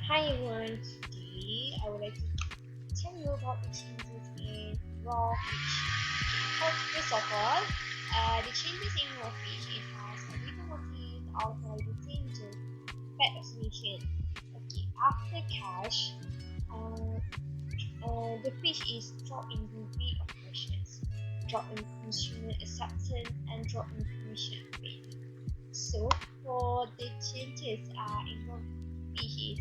Hi everyone, today I would like to tell you about the changes in raw fish. First of all, the changes in raw fish it has a bigger motif outside the danger pet vaccination. Okay, after catch, uh, the fish is dropped in degree of pressures, drop in consumer acceptance, and drop in commercial rate. So for the changes in raw fish is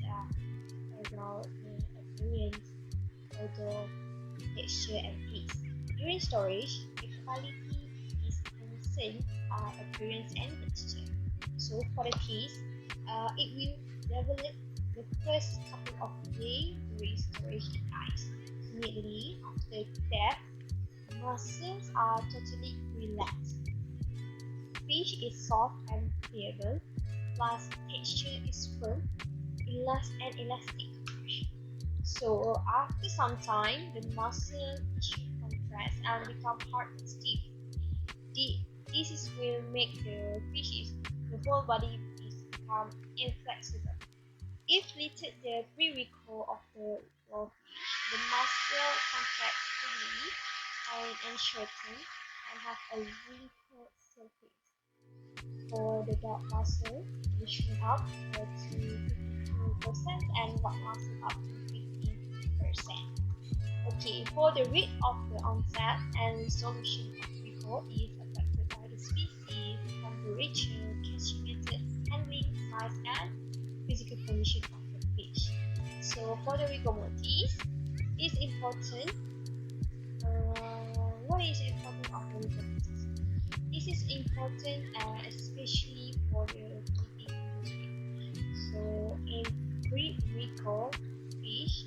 about the appearance, odor, texture, and taste. During storage, the quality is concerned appearance and texture. So for the taste, it will develop the first couple of days during storage in ice. Immediately after death, muscles are totally relaxed. Fish is soft and pliable, plus texture is firm, and elastic. So after some time, the muscle tissue contracts and become hard and stiff. This is will make the whole body become inflexible. If treated the prerecall of the raw fish, the muscle contracts fully and shorten and have a wrinkled surface. For the dog muscle, we shrink up to 52% and what muscle up to 15%. Okay, for the rate of the onset and resolution of recall is affected by the species, temperature, catching method, handling, size, and physical condition of the fish. So for the rigor mortis, it's important. What is important of the rigor mortis? This is important, especially for the breeding industry. So in pre-recall fish,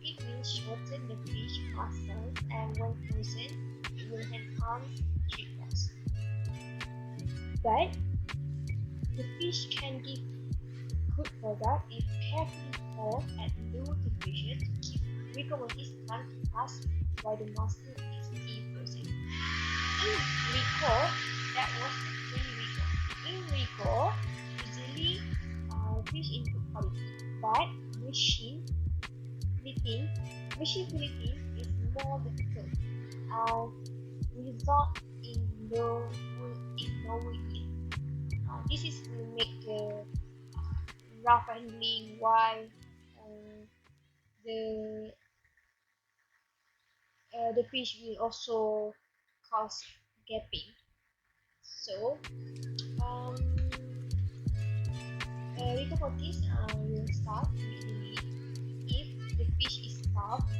it will shorten the fish muscles and when frozen, it will enhance treat loss. But the fish can give good product if carefully thawed at low temperature to keep rigor mortis time to pass while the muscle is still frozen. In recall, that was the pre-recall. In recall, usually fish in good quality, but machine filleting is more difficult and result in lower yield. This is will make the rough handling while uh, the the fish will also cause gapping. So um, rigor mortis will start immediately if the fish is starved,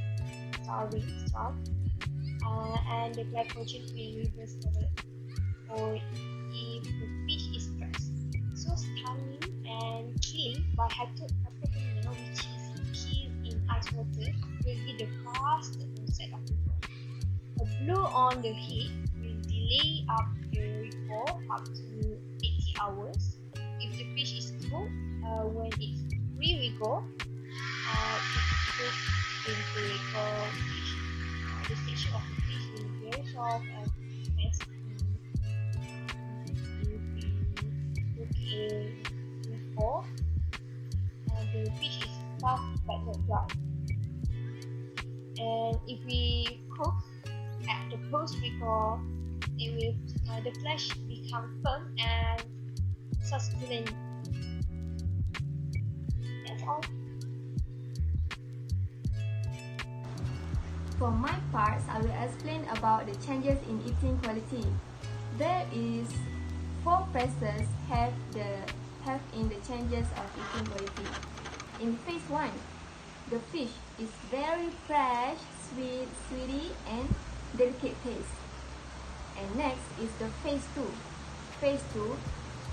and the glycogen will reverse level, or if the fish is stressed. So stunning and killing by hypothermia, which is killed in ice water, will be the fast onset of recall. A blow on the head will delay up the recall up to 80 hours. If the fish is cooked when it's pre-recall, it is into recall fish. The texture of the fish will be very soft and best will be cooked in recall. And the fish is tough but not dry. And if we cook at the post-recall, the flesh become firm and succulent. That's all. For my parts, I will explain about the changes in eating quality. There is 4 phases have in the changes of eating quality. In phase 1, the fish is very fresh, sweety, and delicate taste. And next is the phase 2. Phase 2,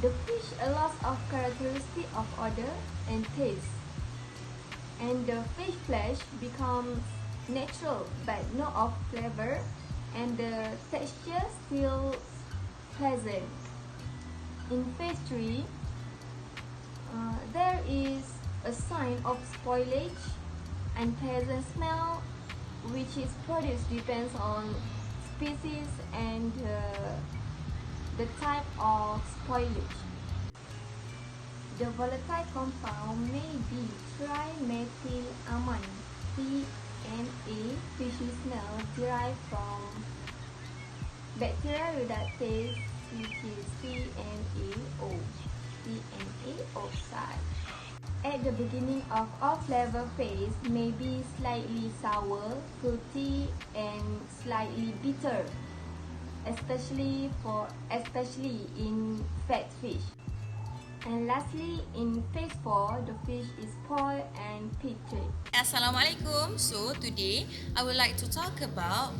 the fish a loss of characteristic of odor and taste. And the fish flesh becomes natural but not of flavor, and the texture still pleasant. In phase 3, there is a sign of spoilage and pleasant smell, which is produced depends on species and the type of spoilage. The volatile compound may be trimethylamine, TNA, fishy smell derived from bacteria reductase, which is CNAO, CNA oxide. At the beginning of off-flavor phase may be slightly sour, fruity, and slightly bitter, especially in fat fish. And lastly, in phase 4, the fish is spoiled and putrid. Assalamualaikum. So today I would like to talk about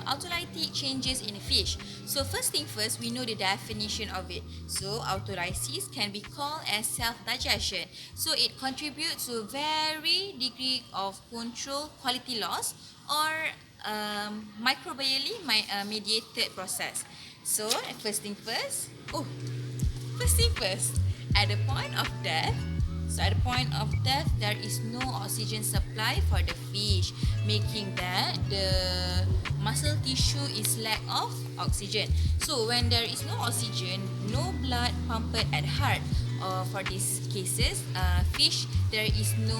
autolytic changes in fish. So first thing first, we know the definition of it. So autolysis can be called as self-digestion. So it contributes to very degree of control quality loss or microbially mediated process. So first thing first. At the point of death, there is no oxygen supply for the fish, making that the muscle tissue is lack of oxygen. So when there is no oxygen, no blood pumped at heart. For these cases, fish there is no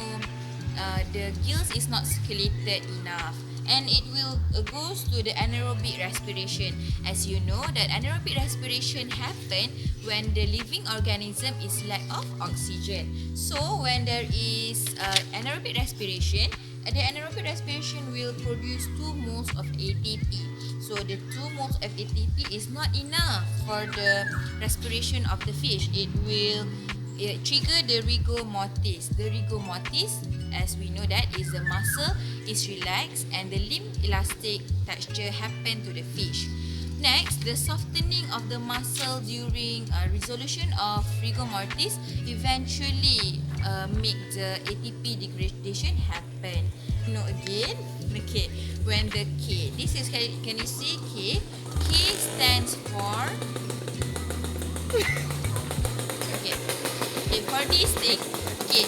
the gills is not circulated enough, and it will goes to the anaerobic respiration. As you know that anaerobic respiration happen when the living organism is lack of oxygen. So when there is anaerobic respiration, the anaerobic respiration will produce 2 moles of ATP. So the 2 moles of ATP is not enough for the respiration of the fish. It will trigger the rigor mortis. The rigor mortis, as we know, that is the muscle is relaxed and the limb elastic texture happen to the fish. Next, the softening of the muscle during resolution of rigor mortis eventually make the ATP degradation happen. Again, okay. When the K, this is, can you see K? K stands for okay. For this thing, okay.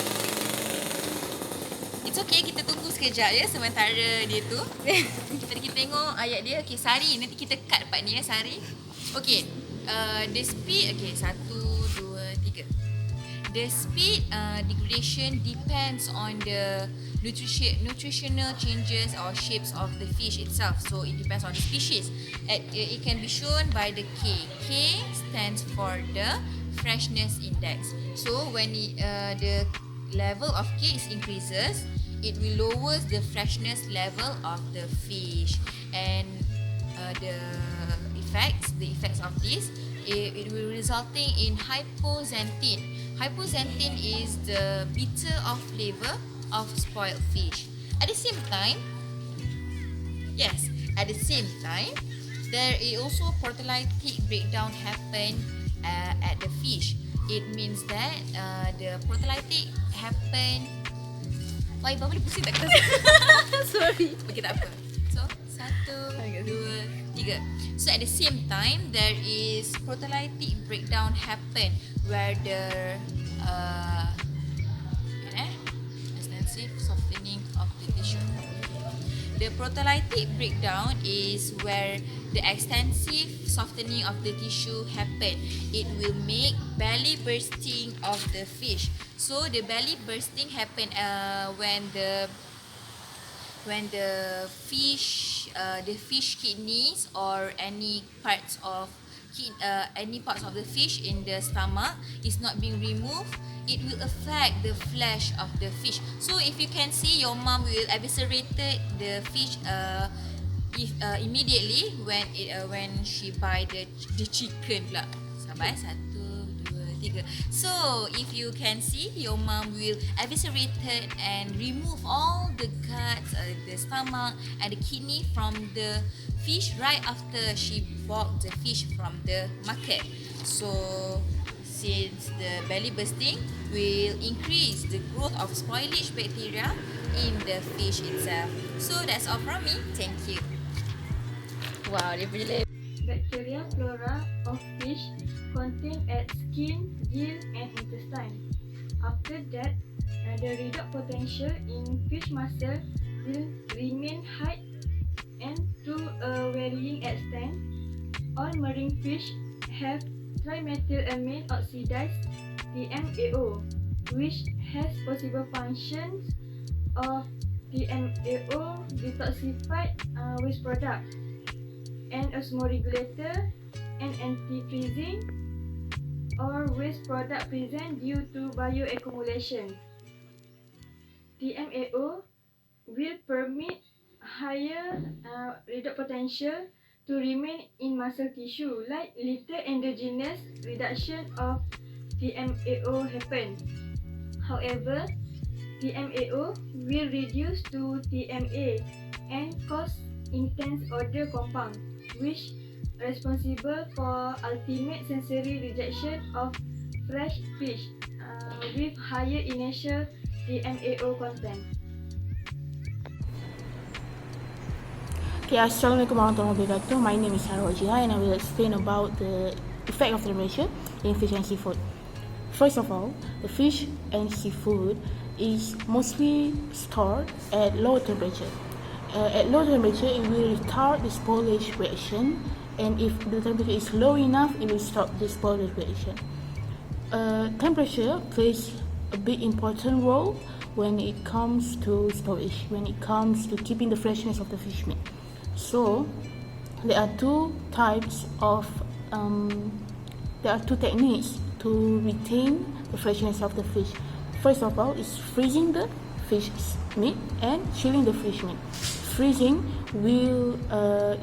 It's okay, kita tunggu sekejap ya sementara dia tu. Tadi kita tengok ayat dia. Okay, Sari. Nanti kita cut part ni ya, Sari. Okay. The speed, okay, 1, 2, 3. The speed degradation depends on the nutritional changes or shapes of the fish itself. So it depends on the species. It can be shown by the K. K stands for the freshness index. So when the level of K is increases, it will lower the freshness level of the fish, and the effects of this, it will resulting in hypoxanthine. Hypoxanthine is the bitter of flavor of spoiled fish. At the same time, there is also proteolytic breakdown happen at the fish. It means that the proteolytic happen. Why boleh pusing tak kita? Sorry. Okay, tak apa. So 1, 2, 3. So at the same time, there is proteolytic breakdown happen where the extensive softening of the tissue. The proteolytic breakdown is where the extensive softening of the tissue happen. It will make belly bursting of the fish. So the belly bursting happen when the fish kidneys or any parts of the fish in the stomach is not being removed. It will affect the flesh of the fish. So if you can see, your mom will eviscerate the fish immediately when she buy the chicken pula. Sabar, 1, 2, 3. So if you can see, your mom will eviscerate it and remove all the guts, the stomach and the kidney from the fish right after she bought the fish from the market. So since the belly bursting will increase the growth of spoilage bacteria in the fish itself. So that's all from me. Thank you. Wow, dia punya Bacteria flora of fish contain at skin, gill and intestine. After that, the redox potential in fish muscle will remain high, and to a varying extent, all marine fish have trimethylamine oxidase TMAO, which has possible functions of TMAO detoxified waste product, an osmoregulator, an anti-freezing, or waste product present due to bioaccumulation. TMAO will permit higher redox potential to remain in muscle tissue, like little endogenous reduction of TMAO happen. However, TMAO will reduce to TMA and cause intense odor compound, which responsible for ultimate sensory rejection of fresh fish with higher initial TMAO content. Okay, Assalamualaikum warahmatullahi wabarakatuh. My name is Sarah Jiha and I will explain about the effect of temperature in fish and seafood. First of all, the fish and seafood is mostly stored at low temperature. At low temperature, it will retard the spoilage reaction, and if the temperature is low enough, it will stop the spoilage reaction. Temperature plays a big important role when it comes to storage, when it comes to keeping the freshness of the fish meat. So there are two techniques to retain the freshness of the fish. First of all is freezing the fish meat and chilling the fish meat. Freezing will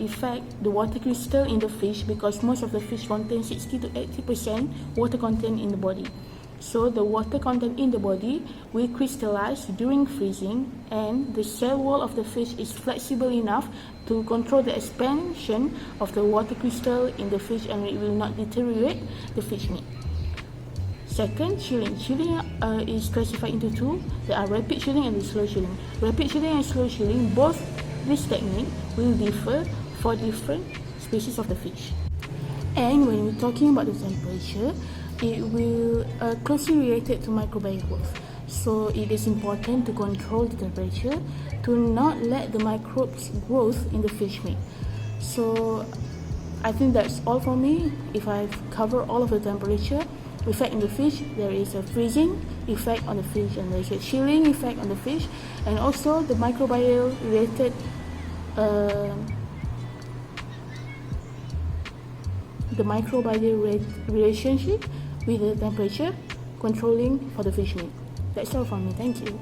affect the water crystal in the fish because most of the fish contain 60 to 80% water content in the body. So the water content in the body will crystallize during freezing, and the cell wall of the fish is flexible enough to control the expansion of the water crystal in the fish, and it will not deteriorate the fish meat. Second, chilling. Chilling is classified into two. There are rapid chilling and slow chilling. Rapid chilling and slow chilling, both this technique will differ for different species of the fish. And when we're talking about the temperature, it will closely related to microbial growth. So it is important to control the temperature to not let the microbes growth in the fish meat. So I think that's all for me. If I've covered all of the temperature effect in the fish, there is a freezing effect on the fish, and there is a chilling effect on the fish, and also the microbial related relationship with the temperature controlling for the fish meat. That's all from me. Thank you.